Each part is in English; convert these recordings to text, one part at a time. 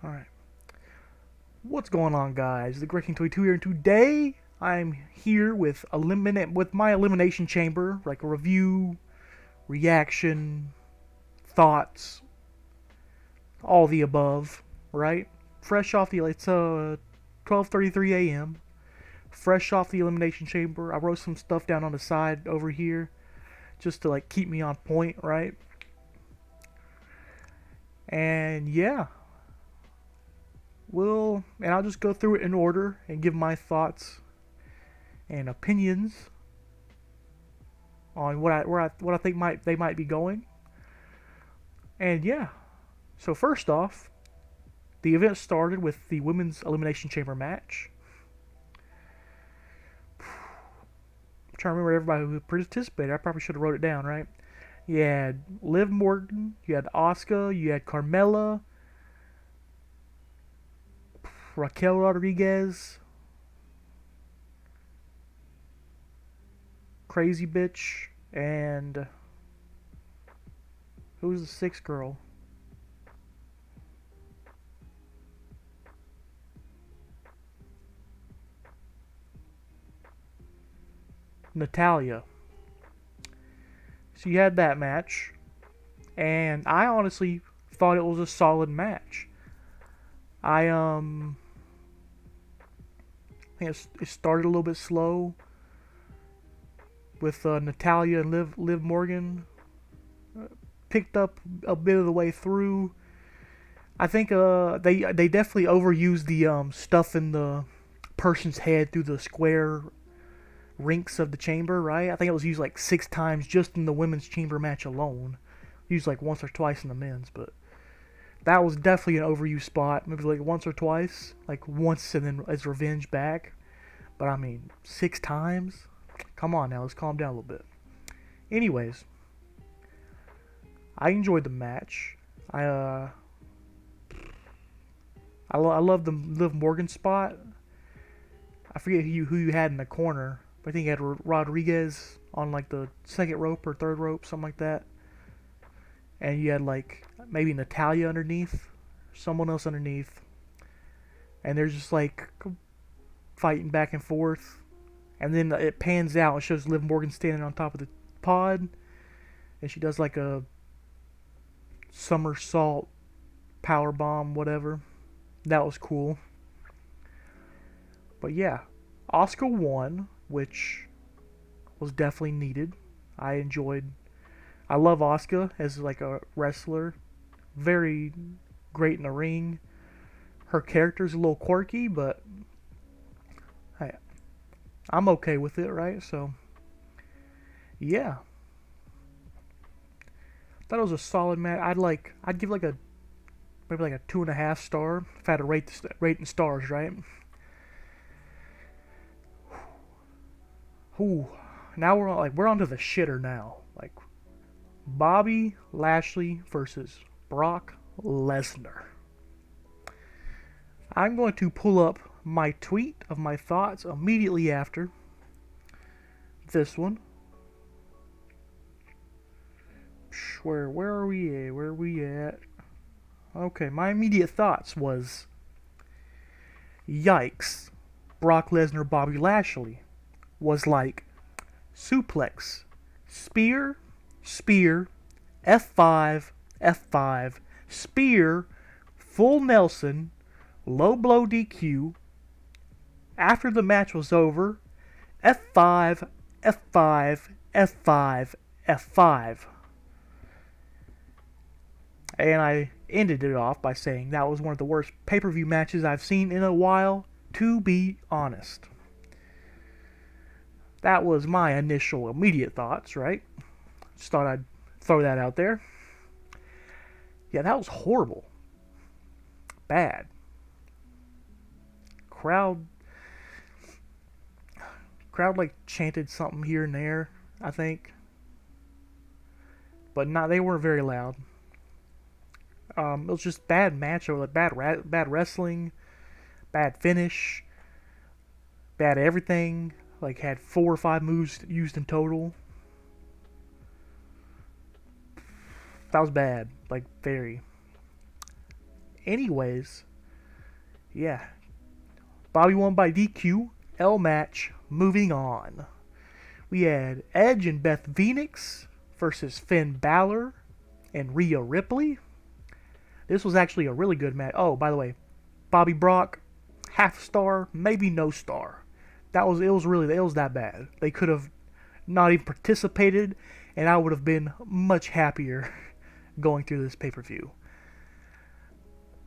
Alright. What's going on, guys? The Great King 22 here, and today I'm here with my Elimination Chamber, like a review, reaction, thoughts, all the above, right? Fresh off the it's 12:33 a.m. Fresh off the Elimination Chamber. I wrote some stuff down on the side over here just to like keep me on point, right? And yeah, I'll just go through it in order and give my thoughts and opinions on what I think they might be going. And yeah, so first off, the event started with the women's elimination chamber match. I'm trying to remember everybody who participated. I probably should have wrote it down, right? You had Liv Morgan, you had Asuka, you had Carmella, Raquel Rodriguez, Crazy Bitch, and who's the sixth girl? Natalia. So you had that match, and I honestly thought it was a solid match. I think it started a little bit slow with Natalia and Liv Morgan. Picked up a bit of the way through. I think they definitely overused the stuff in the person's head through the square rinks of the chamber, right? I think it was used like 6 times just in the women's chamber match alone. Used like once or twice in the men's, but that was definitely an overused spot. Maybe like once or twice, like once and then as revenge back. But I mean, 6 times? Come on now, let's calm down a little bit. Anyways, I enjoyed the match. I love the Liv Morgan spot. I forget who you had in the corner, but I think you had Rodriguez on like the second rope or third rope, something like that. And you had like maybe Natalia underneath, someone else underneath, and they're just like fighting back and forth. And then it pans out and shows Liv Morgan standing on top of the pod, and she does like a somersault power bomb, whatever. That was cool. But yeah, Asuka won, which was definitely needed. I love Asuka as like a wrestler. Very great in the ring. Her character's a little quirky, but hey, I'm okay with it, right? So yeah, thought it was a solid match. I'd give like a maybe like a 2.5 star if I had to rate in stars, right? Ooh, now we're on to the shitter now. Like Bobby Lashley versus Brock Lesnar. I'm going to pull up my tweet of my thoughts immediately after this one. Where are we at? Where are we at? Okay, my immediate thoughts was, yikes, Brock Lesnar Bobby Lashley was like suplex, spear, spear, F5, F5, spear, full Nelson, low blow DQ. After the match was over, F5, F5, F5, F5. And I ended it off by saying that was one of the worst pay-per-view matches I've seen in a while, to be honest. That was my initial immediate thoughts, right? Just thought I'd throw that out there. Yeah, that was horrible. Bad. Crowd like chanted something here and there, I think. But they weren't very loud. It was just bad match, or like bad wrestling, bad finish, bad everything. Like had 4 or 5 moves used in total. That was bad, like very. Anyways, Yeah, Bobby won by DQ. L match. Moving on. We had Edge and Beth Phoenix versus Finn Balor and Rhea Ripley. This was actually a really good match. Oh, by the way, Bobby Brock, half star, maybe no star. It was that bad. They could have not even participated, and I would have been much happier going through this pay-per-view.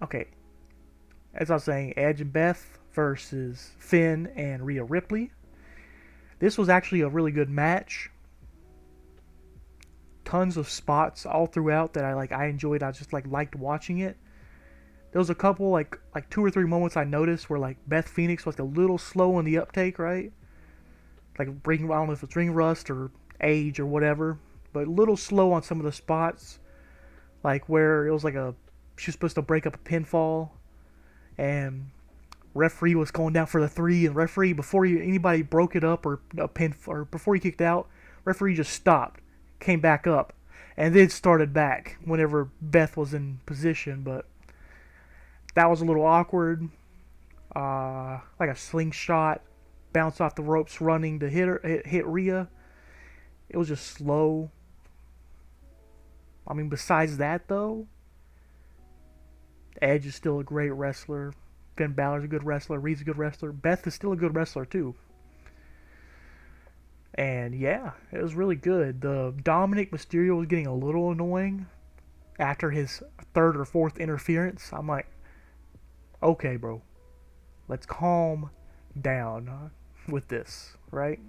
Okay, as I was saying, Edge and Beth versus Finn and Rhea Ripley. This was actually a really good match. Tons of spots all throughout that I enjoyed. I just liked watching it. There was a couple like 2 or 3 moments I noticed where like Beth Phoenix was a little slow in the uptake, right? I don't know if it's ring rust or age or whatever, but a little slow on some of the spots, like where it was she was supposed to break up a pinfall, and referee was going down for the 3, and referee before anybody broke it up or a pin or before he kicked out, referee just stopped, came back up, and then started back whenever Beth was in position, but that was a little awkward. Like a slingshot, bounce off the ropes running to hit Rhea. It was just slow. I mean, besides that though, Edge is still a great wrestler. Finn Balor's a good wrestler. Rhea's a good wrestler. Beth is still a good wrestler too. And yeah, it was really good. The Dominic Mysterio was getting a little annoying after his 3rd or 4th interference. I'm like, okay, bro, let's calm down with this, right?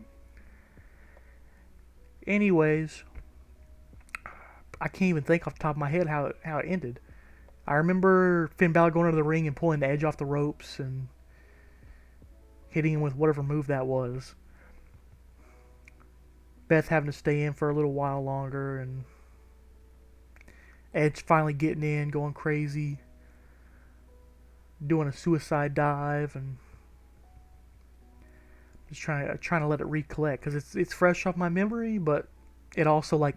Anyways, I can't even think off the top of my head how it ended. I remember Finn Balor going into the ring and pulling the Edge off the ropes and hitting him with whatever move that was. Beth having to stay in for a little while longer, and Edge finally getting in, going crazy, doing a suicide dive, and just trying to let it recollect because it's fresh off my memory, but it also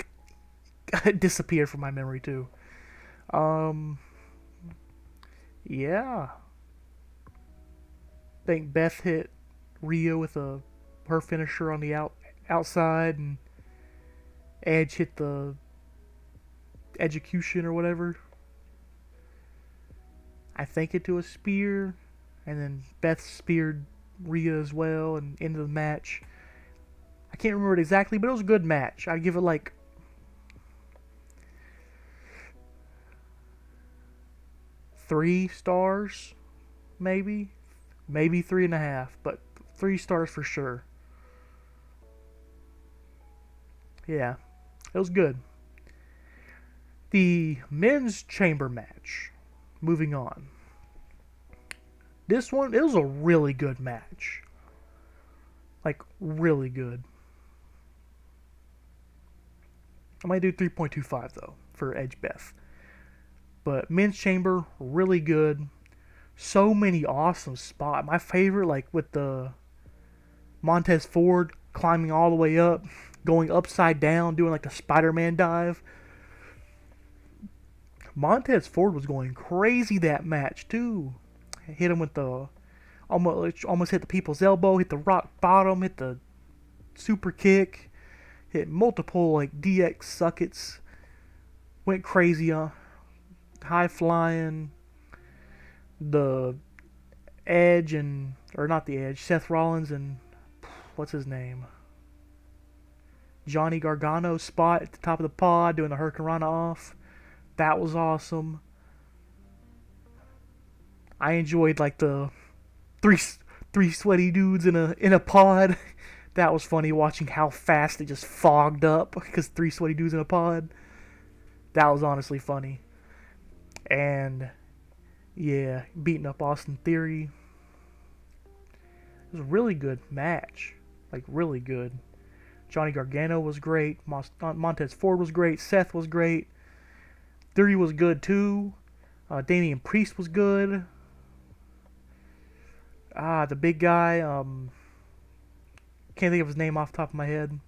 disappeared from my memory too. Yeah. I think Beth hit Rhea with her finisher on the outside, and Edge hit the execution or whatever. I think into a spear, and then Beth speared Rhea as well and into the match. I can't remember it exactly, but it was a good match. I'd give it 3 stars, maybe 3.5, but 3 stars for sure. Yeah, it was good. The men's chamber match. Moving on. This one, it was a really good match. Really good. I might do 3.25 though for Edge Beth. But men's chamber, really good. So many awesome spots. My favorite, with the Montez Ford climbing all the way up, going upside down, doing the Spider-Man dive. Montez Ford was going crazy that match too. Hit him with the almost hit the people's elbow, hit the rock bottom, hit the super kick, hit multiple DX suckets. Went crazy on high flying. The Edge not the Edge, Seth Rollins and what's his name? Johnny Gargano spot at the top of the pod doing the Hurricanrana off. That was awesome. I enjoyed the three sweaty dudes in a pod. That was funny watching how fast it just fogged up because 3 sweaty dudes in a pod. That was honestly funny. And yeah, beating up Austin Theory. It was a really good match. Really good. Johnny Gargano was great. Montez Ford was great. Seth was great. Theory was good too. Damian Priest was good. The big guy. Can't think of his name off the top of my head.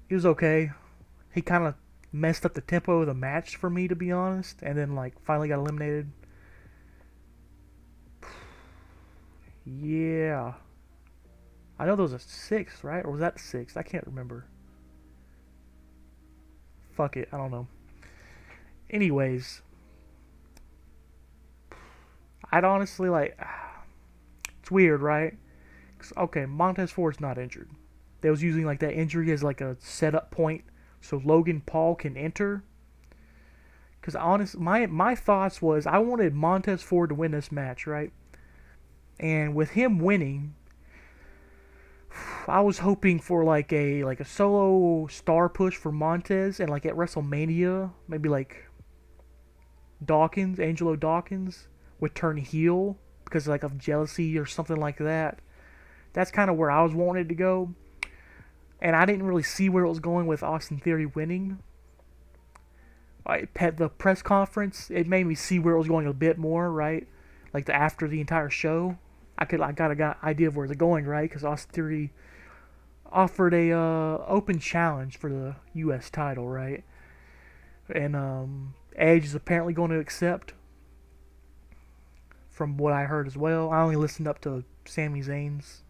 He was okay. He kind of messed up the tempo of the match for me, to be honest. And then finally got eliminated. Yeah. I know there was a sixth, right? Or was that the sixth? I can't remember. Fuck it. I don't know. Anyways, I'd honestly like. It's weird, right? 'Cause, okay, Montez Ford's not injured. They was using like that injury as like a setup point so Logan Paul can enter. Because honest, my thoughts was I wanted Montez Ford to win this match, right? And with him winning, I was hoping for like a solo star push for Montez, and like at WrestleMania, maybe like Angelo Dawkins would turn heel because like of jealousy or something like that. That's kind of where I was wanting it to go, and I didn't really see where it was going with Austin Theory winning. The press conference, it made me see where it was going a bit more, right? Like after the entire show, I got an idea of where they're going, right? Because Austin Theory offered a open challenge for the U.S. title, right? And Edge is apparently going to accept, from what I heard as well. I only listened up to Sami Zayn's,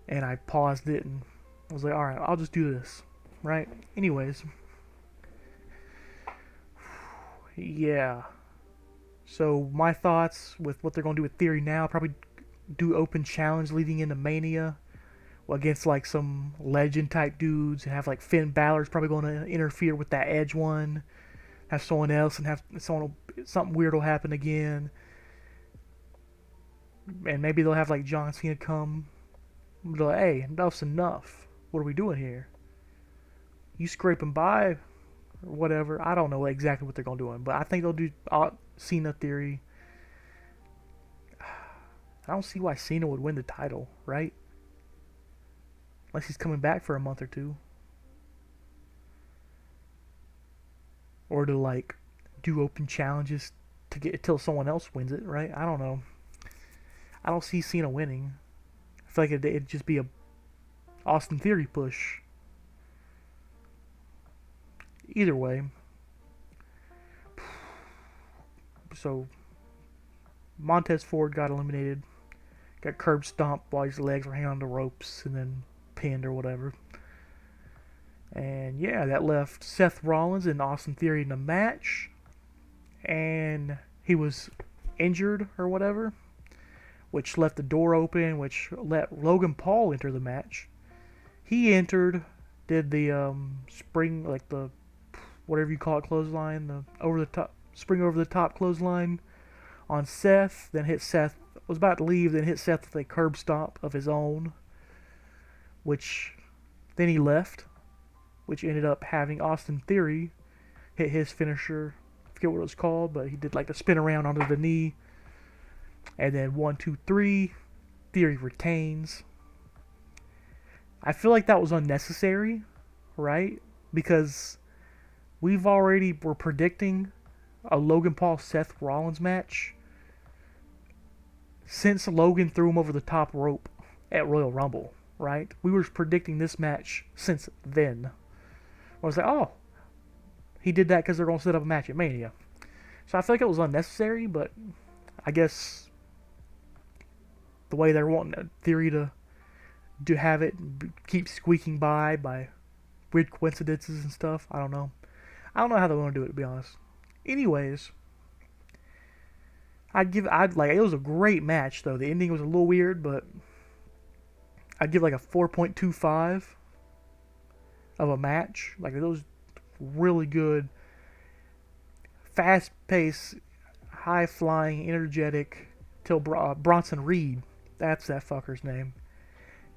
and I paused it and I was like, all right, I'll just do this, right? Anyways, yeah. So my thoughts with what they're going to do with Theory now, probably do open challenge leading into Mania against like some legend type dudes, and have like Finn Balor's probably going to interfere with that Edge one, have someone else, and have something weird will happen again, and maybe they'll have like John Cena come. They're like, hey, enough's enough. What are we doing here? You scraping by or whatever. I don't know exactly what they're gonna do, but I think they'll do Cena Theory. I don't see why Cena would win the title, right? Unless he's coming back for a month or two. Or to like do open challenges to get until someone else wins it, right? I don't know. I don't see Cena winning. I feel like it'd just be a Austin Theory push. Either way. So Montez Ford got eliminated. Got curb stomped while his legs were hanging on the ropes and then pinned or whatever. And yeah, that left Seth Rollins and Austin Theory in the match. And he was injured or whatever, which left the door open, which let Logan Paul enter the match. He entered, did the spring, like the whatever you call it, clothesline, the over the top spring over the top clothesline on Seth. Then hit Seth. Was about to leave, then hit Seth with a curb stomp of his own, which then he left, which ended up having Austin Theory hit his finisher. I forget what it was called, but he did like the spin around onto the knee. And then 1, 2, 3, Theory retains. I feel like that was unnecessary, right? Because we're predicting a Logan Paul Seth Rollins match since Logan threw him over the top rope at Royal Rumble, right? We were predicting this match since then. I was like, oh, he did that because they're going to set up a match at Mania. So I feel like it was unnecessary, but I guess the way they're wanting Theory to have it keep squeaking by weird coincidences and stuff. I don't know. I don't know how they want to do it, to be honest. Anyways, it was a great match though. The ending was a little weird, but I'd give like a 4.25 of a match. Like it was really good, fast-paced, high-flying, energetic. Till Bronson Reed, that's that fucker's name.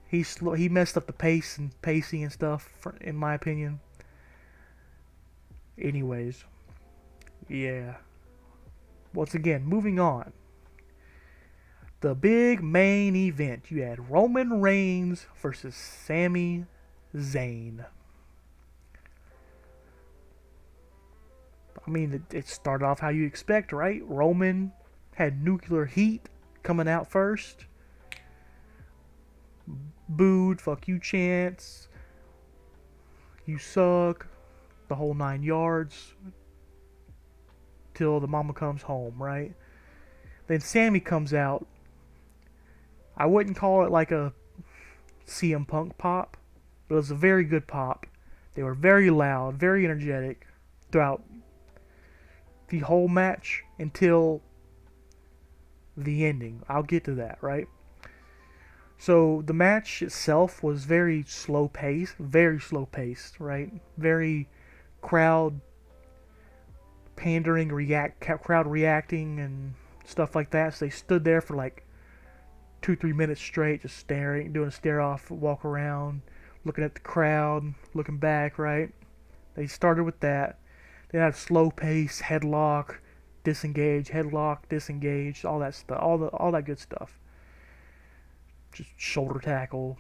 He messed up the pacing and stuff, in my opinion. Anyways, yeah. Once again, moving on. The big main event. You had Roman Reigns versus Sami Zayn. I mean, it started off how you expect, right? Roman had nuclear heat coming out first. Booed, fuck you chants. You suck. The whole 9 yards. Till the mama comes home, right? Then Sammy comes out I wouldn't call it like a CM Punk pop, but it was a very good pop. They were very loud, very energetic throughout the whole match until the ending. I'll get to that, right? So the match itself was very slow paced, right? Very crowd pandering, crowd reacting and stuff like that. So they stood there for like 2-3 minutes straight, just staring, doing a stare off, walk around, looking at the crowd, looking back, right? They started with that. They had a slow pace, headlock, disengage, all that stuff, all that good stuff. Just shoulder tackle,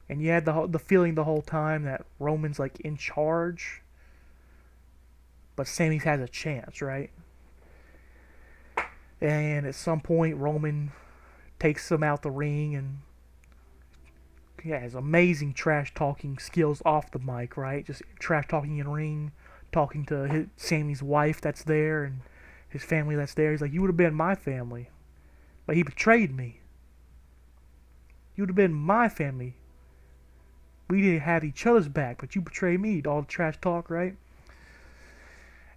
and you had the feeling the whole time that Roman's like in charge, but Sammy has a chance, right? And at some point, Roman takes him out the ring and has amazing trash talking skills off the mic, right? Just trash talking in ring, talking to Sammy's wife that's there and his family that's there. He's like, "You would have been my family, but he betrayed me. You would have been my family. We didn't have each other's back, but you betrayed me." All the trash talk, right?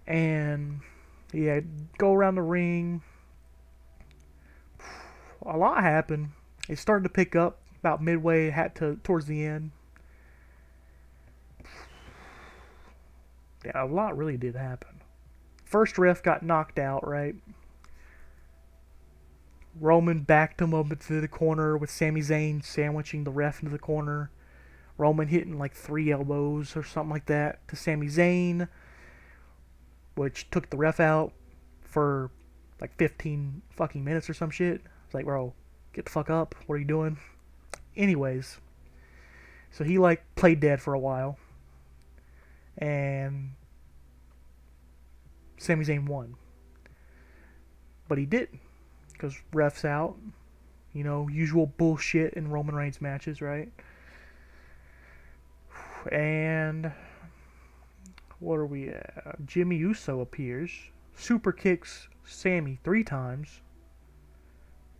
And yeah, go around the ring. A lot happened. It started to pick up about midway, towards the end. Yeah, a lot really did happen. First ref got knocked out, right? Roman backed him up into the corner with Sami Zayn sandwiching the ref into the corner. Roman hitting like 3 elbows or something like that to Sami Zayn, which took the ref out for like 15 fucking minutes or some shit. It's like, bro, get the fuck up. What are you doing? Anyways, so he like played dead for a while, and Sami Zayn won. But he didn't, because ref's out. You know, usual bullshit in Roman Reigns matches, right? And what are we at? Jimmy Uso appears, super kicks Sammy 3 times,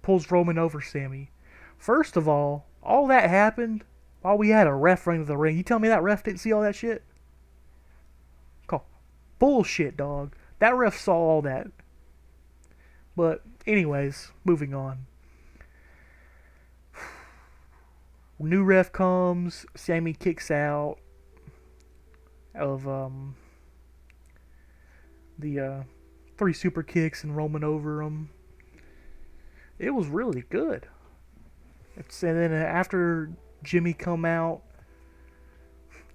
pulls Roman over Sammy. First of all that happened while we had a ref running to the ring. You tell me that ref didn't see all that shit? Call bullshit, dog. That ref saw all that. But anyways, moving on. New ref comes. Sammy kicks out of the 3 super kicks and Roman over him. It was really good. And then after Jimmy come out,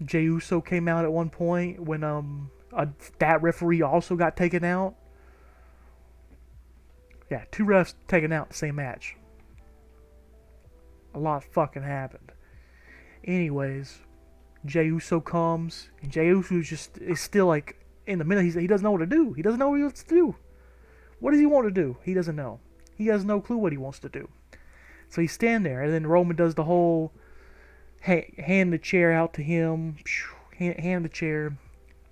Jey Uso came out at one point when that referee also got taken out. Yeah, 2 refs taken out in the same match. A lot fucking happened. Anyways, Jey Uso comes, and Jey Uso is still like in the middle. He doesn't know what to do. He doesn't know what he wants to do. What does he want to do? He doesn't know. He has no clue what he wants to do. So he's standing there, and then Roman does the whole hand the chair out to him, hand the chair,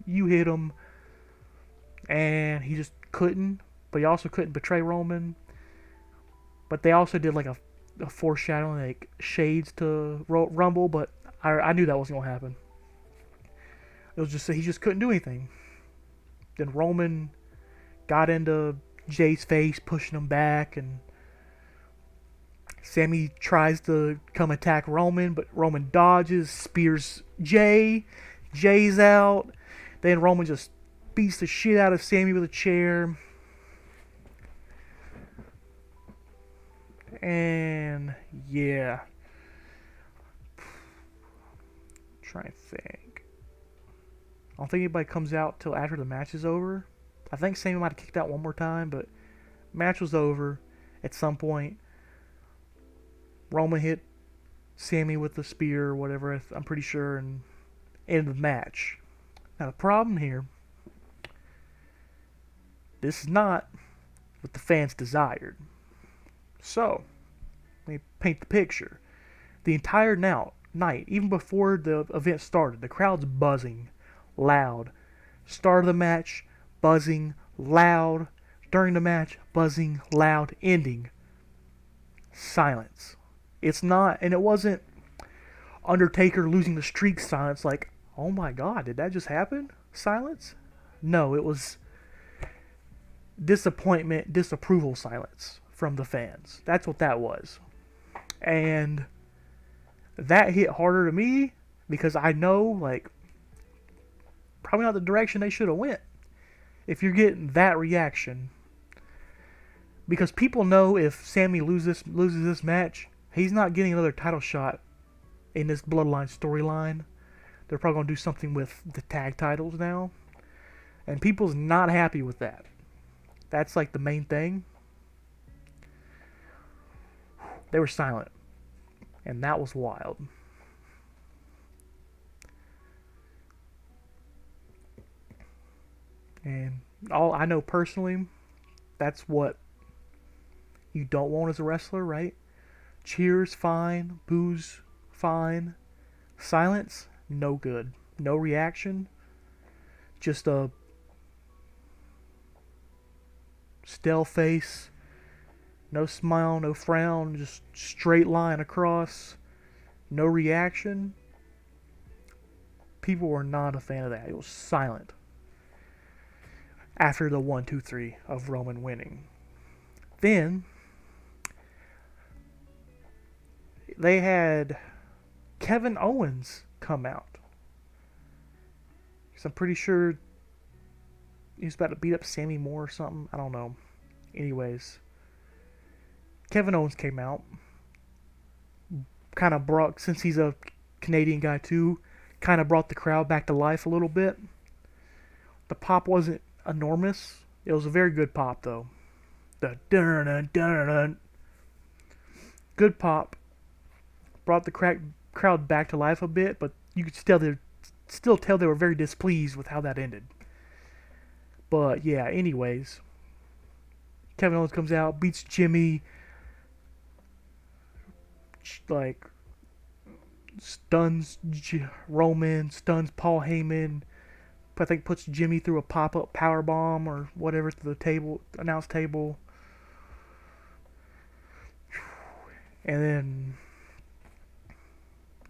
you hit him, and he just couldn't. But he also couldn't betray Roman. But they also did like a foreshadowing, like shades to Rumble, but I knew that wasn't gonna happen. It was just he just couldn't do anything. Then Roman got into Jay's face, pushing him back, and Sammy tries to come attack Roman, but Roman dodges, spears Jay. Jay's out. Then Roman just beats the shit out of Sammy with a chair. And yeah. Trying to think. I don't think anybody comes out till after the match is over. I think Sammy might have kicked out one more time, but match was over at some point. Roman hit Sammy with the spear or whatever, I'm pretty sure, and ended the match. Now the problem here, this is not what the fans desired. So, let me paint the picture. The entire night, even before the event started, the crowd's buzzing, loud. Start of the match, buzzing, loud. During the match, buzzing, loud. Ending. Silence. It's not, and it wasn't Undertaker losing the streak silence like, oh my god, did that just happen? Silence? No, it was disappointment, disapproval silence from the fans. That's what that was. And that hit harder to me because I know, like, probably not the direction they should have went if you're getting that reaction. Because people know if Sammy loses this match, he's not getting another title shot in this Bloodline storyline. They're probably going to do something with the tag titles now. And people's not happy with that. That's like the main thing. They were silent. And that was wild. And all I know personally, that's what you don't want as a wrestler, right? Cheers, fine. Boos, fine. Silence, no good. No reaction. Just a stale face. No smile, no frown. Just straight line across. No reaction. People were not a fan of that. It was silent. After the 1, 2, 3 of Roman winning. Then they had Kevin Owens come out. Because I'm pretty sure he was about to beat up Sammy Moore or something. I don't know. Anyways, Kevin Owens came out. Kind of brought, since he's a Canadian guy too, kind of brought the crowd back to life a little bit. The pop wasn't enormous. It was a very good pop though. The dun dun dun. Good pop. Brought the crowd back to life a bit, but you could still tell they were very displeased with how that ended. But yeah, anyways, Kevin Owens comes out, beats Jimmy, like stuns Roman, stuns Paul Heyman. I think puts Jimmy through a pop-up power bomb or whatever to the table, announce table. And then,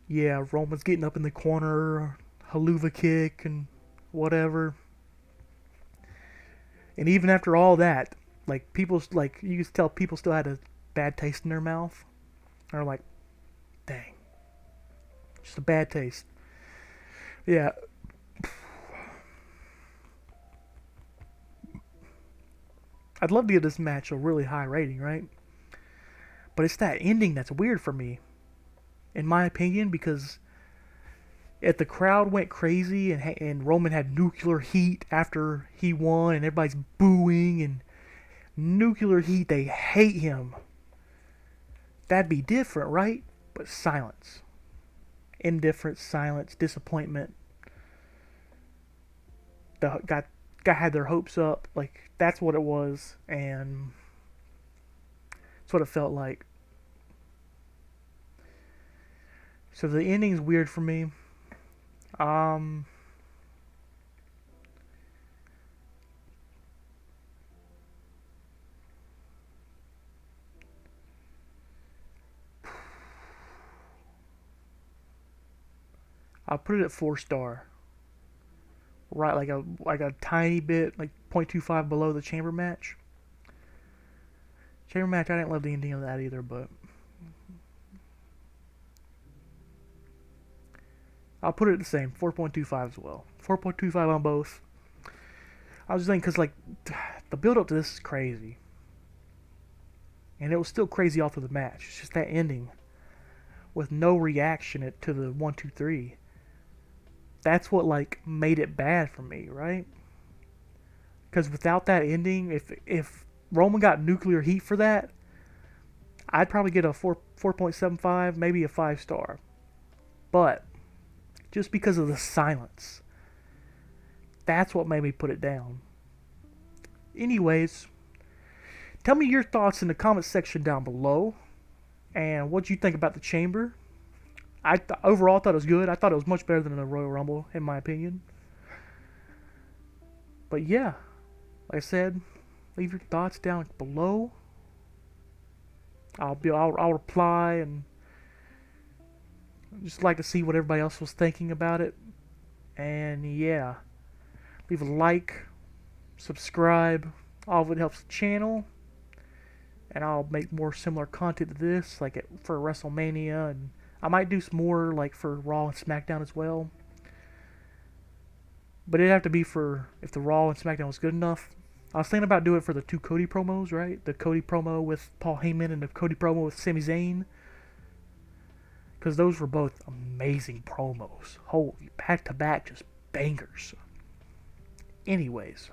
yeah, Roman's getting up in the corner, haluva kick and whatever. And even after all that, like you could tell people still had a bad taste in their mouth. They're like, dang, just a bad taste. Yeah. I'd love to give this match a really high rating, right? But it's that ending that's weird for me, in my opinion, because if the crowd went crazy and Roman had nuclear heat after he won and everybody's booing and nuclear heat, they hate him. That'd be different, right? But silence. Indifference, silence, disappointment. Got had their hopes up. Like, that's what it was, and that's what it felt like. So the ending's weird for me. I'll put it at 4-star. Right, like a tiny bit, like 0.25 below the chamber match. Chamber match, I didn't love the ending of that either, but I'll put it the same, 4.25 as well. 4.25 on both. I was just thinking, because like the build up to this is crazy, and it was still crazy all through the match. It's just that ending with no reaction to the 1, 2, 3. That's what like made it bad for me, right? Because without that ending, if Roman got nuclear heat for that, I'd probably get a 4.75, maybe a 5-star. But just because of the silence, that's what made me put it down. Anyways, tell me your thoughts in the comment section down below, and what you think about the chamber. Overall, I thought it was good. I thought it was much better than the Royal Rumble, in my opinion. But yeah, like I said, leave your thoughts down below. I'll reply, and just like to see what everybody else was thinking about it. And yeah, leave a like, subscribe. All of it helps the channel, and I'll make more similar content to this, like for WrestleMania, and I might do some more like for Raw and SmackDown as well. But it'd have to be for if the Raw and SmackDown was good enough. I was thinking about doing it for the two Cody promos, right? The Cody promo with Paul Heyman and the Cody promo with Sami Zayn. Because those were both amazing promos. Holy, back to back, just bangers. Anyways,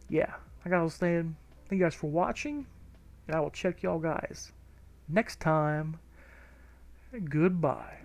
yeah, like I was saying, thank you guys for watching. And I will check y'all guys next time. Goodbye.